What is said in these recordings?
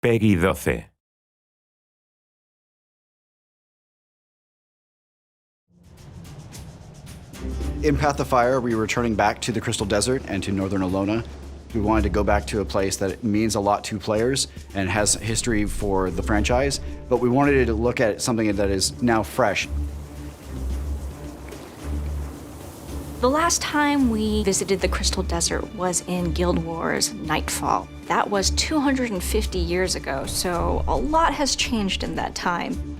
Peggy 12. In Path of Fire, we were returning back to the Crystal Desert and to northern Elona. We wanted to go back to a place that means a lot to players and has history for the franchise, but we wanted to look at something that is now fresh. The last time we visited the Crystal Desert was in Guild Wars Nightfall. That was 250 years ago, so a lot has changed in that time.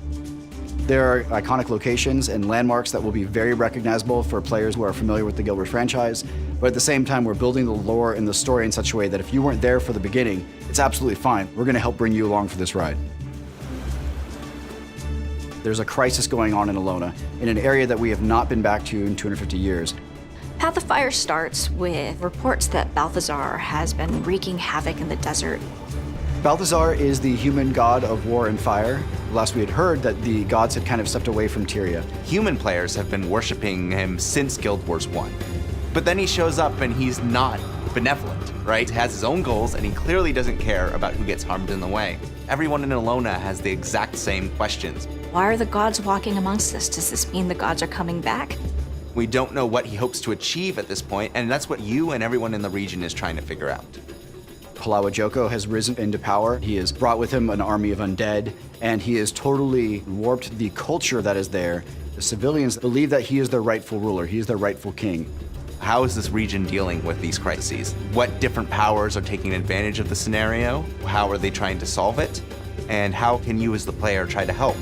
There are iconic locations and landmarks that will be very recognizable for players who are familiar with the Guild Wars franchise, but at the same time, we're building the lore and the story in such a way that if you weren't there for the beginning, it's absolutely fine. We're going to help bring you along for this ride. There's a crisis going on in Elona, in an area that we have not been back to in 250 years. Path of Fire starts with reports that Balthazar has been wreaking havoc in the desert. Balthazar is the human god of war and fire. Last we had heard that the gods had kind of stepped away from Tyria. Human players have been worshiping him since Guild Wars 1. But then he shows up and he's not benevolent, right? He has his own goals and he clearly doesn't care about who gets harmed in the way. Everyone in Elona has the exact same questions. Why are the gods walking amongst us? Does this mean the gods are coming back? We don't know what he hopes to achieve at this point, and that's what you and everyone in the region is trying to figure out. Palawa Joko has risen into power. He has brought with him an army of undead, and he has totally warped the culture that is there. The civilians believe that he is their rightful ruler. He is their rightful king. How is this region dealing with these crises? What different powers are taking advantage of the scenario? How are they trying to solve it? And how can you as the player try to help?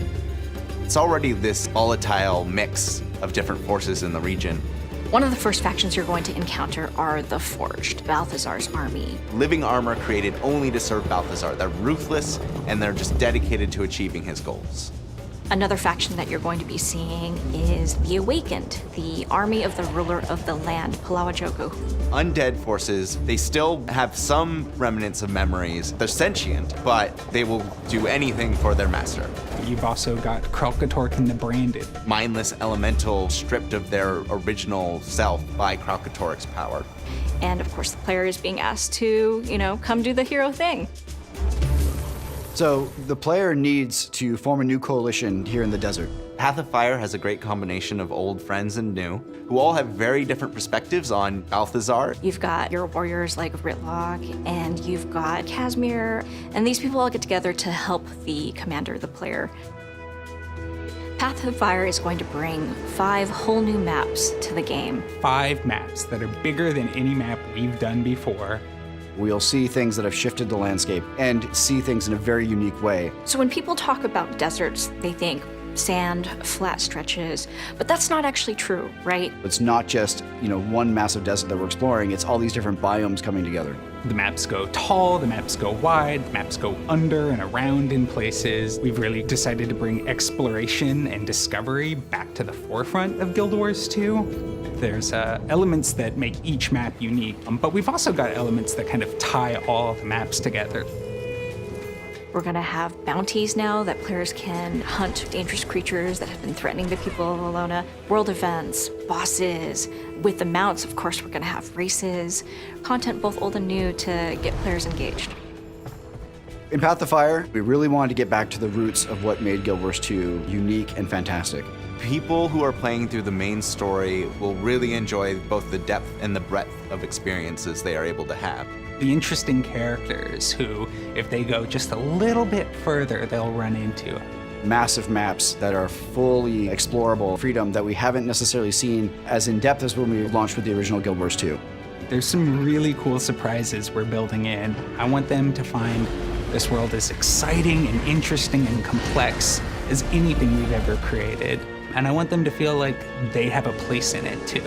It's already this volatile mix of different forces in the region. One of the first factions you're going to encounter are the Forged, Balthazar's army. Living armor created only to serve Balthazar. They're ruthless and they're just dedicated to achieving his goals. Another faction that you're going to be seeing is the Awakened, the army of the ruler of the land, Palawa Joko. Undead forces, they still have some remnants of memories. They're sentient, but they will do anything for their master. You've also got Kralkatork and the Branded. Mindless elemental stripped of their original self by Kralkatork's power. And of course, the player is being asked to, come do the hero thing. So the player needs to form a new coalition here in the desert. Path of Fire has a great combination of old friends and new, who all have very different perspectives on Balthazar. You've got your warriors like Ritlock, and you've got Casimir, and these people all get together to help the commander, the player. Path of Fire is going to bring 5 whole new maps to the game. 5 maps that are bigger than any map we've done before. We'll see things that have shifted the landscape and see things in a very unique way. So when people talk about deserts, they think sand, flat stretches, but that's not actually true, right? It's not just, one massive desert that we're exploring, it's all these different biomes coming together. The maps go tall, the maps go wide, the maps go under and around in places. We've really decided to bring exploration and discovery back to the forefront of Guild Wars 2. There's elements that make each map unique, but we've also got elements that kind of tie all the maps together. We're gonna have bounties now that players can hunt dangerous creatures that have been threatening the people of Elona, world events, bosses. With the mounts, of course, we're gonna have races, content both old and new to get players engaged. In Path of Fire, we really wanted to get back to the roots of what made Guild Wars 2 unique and fantastic. People who are playing through the main story will really enjoy both the depth and the breadth of experiences they are able to have. The interesting characters who, if they go just a little bit further, they'll run into. Massive maps that are fully explorable, freedom that we haven't necessarily seen as in-depth as when we launched with the original Guild Wars 2. There's some really cool surprises we're building in. I want them to find this world as exciting and interesting and complex as anything we've ever created. And I want them to feel like they have a place in it too.